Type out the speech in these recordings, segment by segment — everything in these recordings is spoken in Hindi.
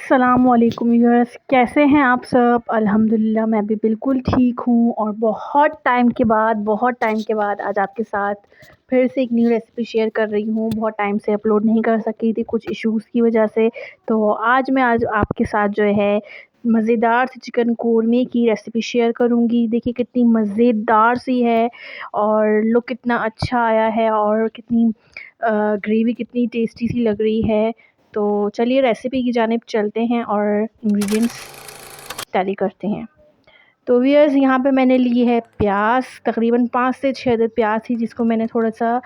अस्सलामुअलैकुम व्यूअर्स, कैसे हैं आप सब। अल्हम्दुलिल्लाह मैं भी बिल्कुल ठीक हूँ और बहुत टाइम के बाद आज आपके साथ फिर से एक न्यू रेसिपी शेयर कर रही हूँ। बहुत टाइम से अपलोड नहीं कर सकी थी कुछ इश्यूज़ की वजह से। तो आज आपके साथ जो है मज़ेदार सी चिकन कोरमे की रेसिपी शेयर करूँगी। देखिए कितनी मज़ेदार सी है और लुक कितना अच्छा आया है और कितनी ग्रेवी कितनी टेस्टी सी लग रही है। तो चलिए रेसिपी की जानिब चलते हैं और इंग्रेडिएंट्स टैली करते हैं। तो व्यूअर्स यहाँ पे मैंने ली है प्याज, तकरीबन 5 से 6 अदद प्याज थी जिसको मैंने थोड़ा सा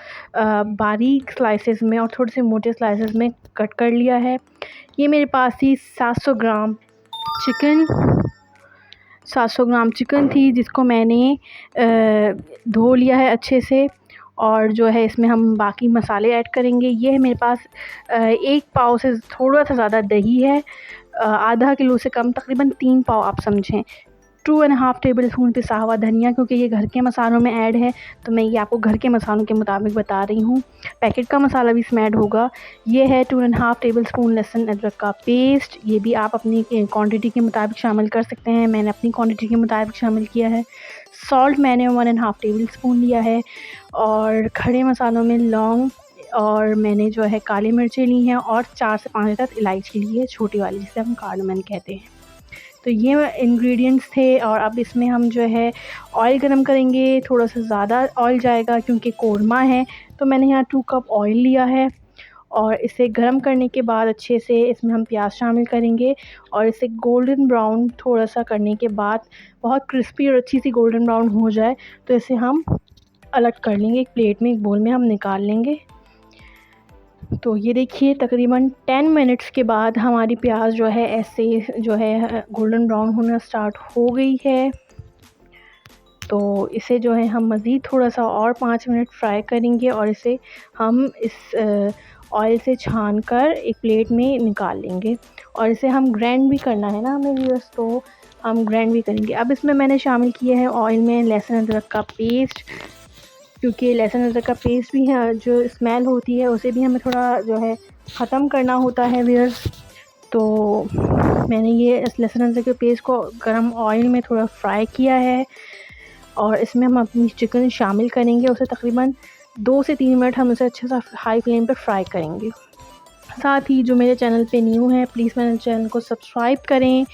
बारीक स्लाइसेस में और थोड़े से मोटे स्लाइसेस में कट कर लिया है। ये मेरे पास थी चिकन 700 ग्राम चिकन थी जिसको मैंने धो लिया है अच्छे से। और जो है इसमें हम बाकी मसाले ऐड करेंगे। ये है मेरे पास 1 पाव से थोड़ा सा ज़्यादा दही है, आधा किलो से कम, तकरीबन 3 पाव आप समझें। 2.5 टेबल स्पून पिसा हुआ धनिया, क्योंकि ये घर के मसालों में ऐड है तो मैं ये आपको घर के मसालों के मुताबिक बता रही हूँ। पैकेट का मसाला भी इसमें ऐड होगा। ये है 2.5 टेबल स्पून लहसुन अदरक का पेस्ट, ये भी आप अपनी क्वांटिटी के मुताबिक शामिल कर सकते हैं। मैंने अपनी क्वांटिटी के मुताबिक शामिल किया है। सॉल्ट मैंने 1.5 टेबल स्पून लिया है। और खड़े मसालों में लौंग और मैंने जो है काली मिर्चें ली हैं और 4 से 5 अदद इलायची ली है, छोटी वाली जिसे हम कार्डमन कहते हैं। तो ये इंग्रेडिएंट्स थे और अब इसमें हम जो है ऑयल गरम करेंगे। थोड़ा सा ज़्यादा ऑयल जाएगा क्योंकि कोरमा है, तो मैंने यहाँ 2 कप ऑयल लिया है। और इसे गरम करने के बाद अच्छे से इसमें हम प्याज शामिल करेंगे और इसे गोल्डन ब्राउन थोड़ा सा करने के बाद, बहुत क्रिस्पी और अच्छी सी गोल्डन ब्राउन हो जाए तो इसे हम अलग कर लेंगे। एक प्लेट में, एक बोल में हम निकाल लेंगे। तो ये देखिए तकरीबन 10 मिनट्स के बाद हमारी प्याज जो है ऐसे जो है गोल्डन ब्राउन होना स्टार्ट हो गई है। तो इसे जो है हम मज़ीद थोड़ा सा और 5 मिनट फ्राई करेंगे और इसे हम इस ऑयल से छान कर एक प्लेट में निकाल लेंगे। और इसे हम ग्राइंड भी करना है ना हमें व्यूअर्स, तो हम ग्राइंड भी करेंगे। अब इसमें मैंने शामिल किया है ऑयल में लहसुन अदरक का पेस्ट, क्योंकि लहसुन अदरक का पेस्ट भी है, जो स्मेल होती है उसे भी हमें थोड़ा जो है ख़त्म करना होता है व्यूअर्स। तो मैंने ये इस लहसुन अदरक के पेस्ट को गरम ऑयल में थोड़ा फ्राई किया है और इसमें हम अपनी चिकन शामिल करेंगे। उसे तकरीबन 2 से 3 मिनट हम उसे अच्छे से हाई फ्लेम पर फ्राई करेंगे। साथ ही जो मेरे चैनल पे न्यू है प्लीज़ मेरे चैनल को सब्सक्राइब करें,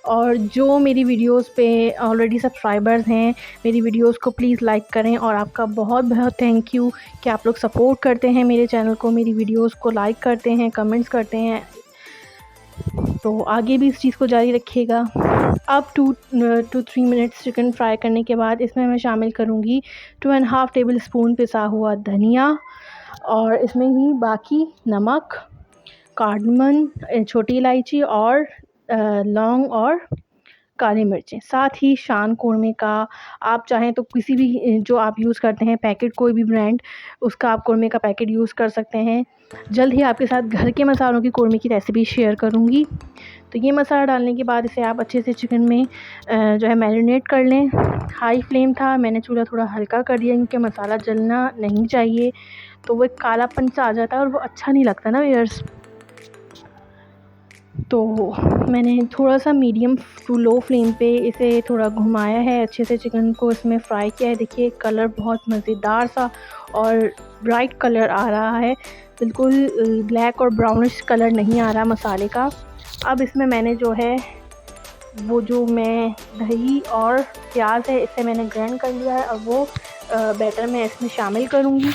और जो मेरी वीडियोस पे ऑलरेडी सब्सक्राइबर्स हैं मेरी वीडियोस को प्लीज़ लाइक करें। और आपका बहुत बहुत थैंक यू कि आप लोग सपोर्ट करते हैं मेरे चैनल को, मेरी वीडियोस को लाइक करते हैं, कमेंट्स करते हैं। तो आगे भी इस चीज़ को जारी रखिएगा। अब 2 to 3 मिनट्स चिकन फ्राई करने के बाद इसमें मैं शामिल करूँगी 2.5 टेबल स्पून पिसा हुआ धनिया और इसमें ही बाकी नमक, कार्डमन, छोटी इलायची और लौंग और काली मिर्चें। साथ ही शान कोरमे का आप चाहें तो किसी भी जो आप यूज़ करते हैं पैकेट, कोई भी ब्रांड, उसका आप कोरमे का पैकेट यूज़ कर सकते हैं। जल्द ही आपके साथ घर के मसालों की कोरमे की रेसिपी शेयर करूँगी। तो ये मसाला डालने के बाद इसे आप अच्छे से चिकन में जो है मैरिनेट कर लें। हाई फ्लेम था, मैंने चूल्हा थोड़ा हल्का कर दिया क्योंकि मसाला जलना नहीं चाहिए, तो वो एक कालापन सा आ जाता है और वो अच्छा नहीं लगता ना व्यूअर्स। तो मैंने थोड़ा सा मीडियम टू लो फ्लेम पे इसे थोड़ा घुमाया है, अच्छे से चिकन को इसमें फ्राई किया है। देखिए कलर बहुत मज़ेदार सा और ब्राइट कलर आ रहा है, बिल्कुल ब्लैक और ब्राउनिश कलर नहीं आ रहा मसाले का। अब इसमें मैंने जो है वो जो मैं दही और प्याज है इसे मैंने ग्राइंड कर लिया है और वो बैटर मैं इसमें शामिल करूँगी।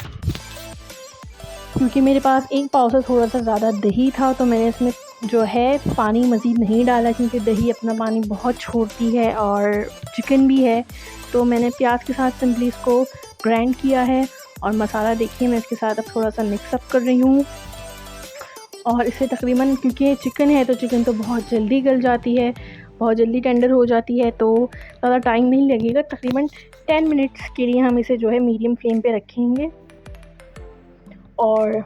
क्योंकि मेरे पास 1 पाव से थोड़ा सा ज़्यादा दही था तो मैंने इसमें जो है पानी मज़ीद नहीं डाला, क्योंकि दही अपना पानी बहुत छोड़ती है और चिकन भी है। तो मैंने प्याज के साथ सिंपली इसको ग्राइंड किया है और मसाला देखिए मैं इसके साथ अब थोड़ा सा मिक्स अप कर रही हूँ। और इसे तकरीबन, क्योंकि चिकन है तो चिकन तो बहुत जल्दी गल जाती है, बहुत जल्दी टेंडर हो जाती है, तो ज़्यादा टाइम नहीं लगेगा। तकरीबन 10 मिनट्स के लिए हम इसे जो है मीडियम फ्लेम पे रखेंगे और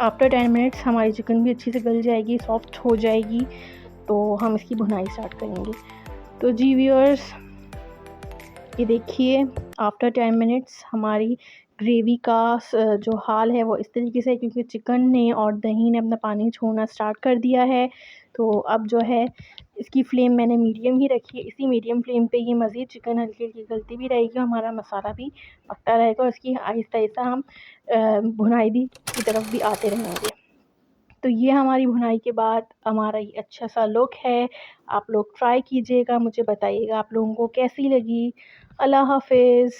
आफ्टर 10 मिनट्स हमारी चिकन भी अच्छी से गल जाएगी, सॉफ्ट हो जाएगी, तो हम इसकी भुनाई स्टार्ट करेंगे। तो जी व्यूअर्स, ये देखिए आफ्टर 10 मिनट्स हमारी ग्रेवी का जो हाल है वो इस तरीके से है, क्योंकि चिकन ने और दही ने अपना पानी छोड़ना स्टार्ट कर दिया है। तो अब जो है इसकी फ्लेम मैंने मीडियम ही रखी है। इसी मीडियम फ्लेम पे ये मज़ीद चिकन हल्की-हल्की गलती भी रहेगी और हमारा मसाला भी पकता रहेगा और इसकी आहिस्ता-आहिस्ता हम भुनाई भी की तरफ भी आते रहेंगे। तो ये हमारी भुनाई के बाद हमारा ये अच्छा सा लुक है। आप लोग ट्राई कीजिएगा, मुझे बताइएगा आप लोगों को कैसी लगी। अल्लाह हाफ़िज़।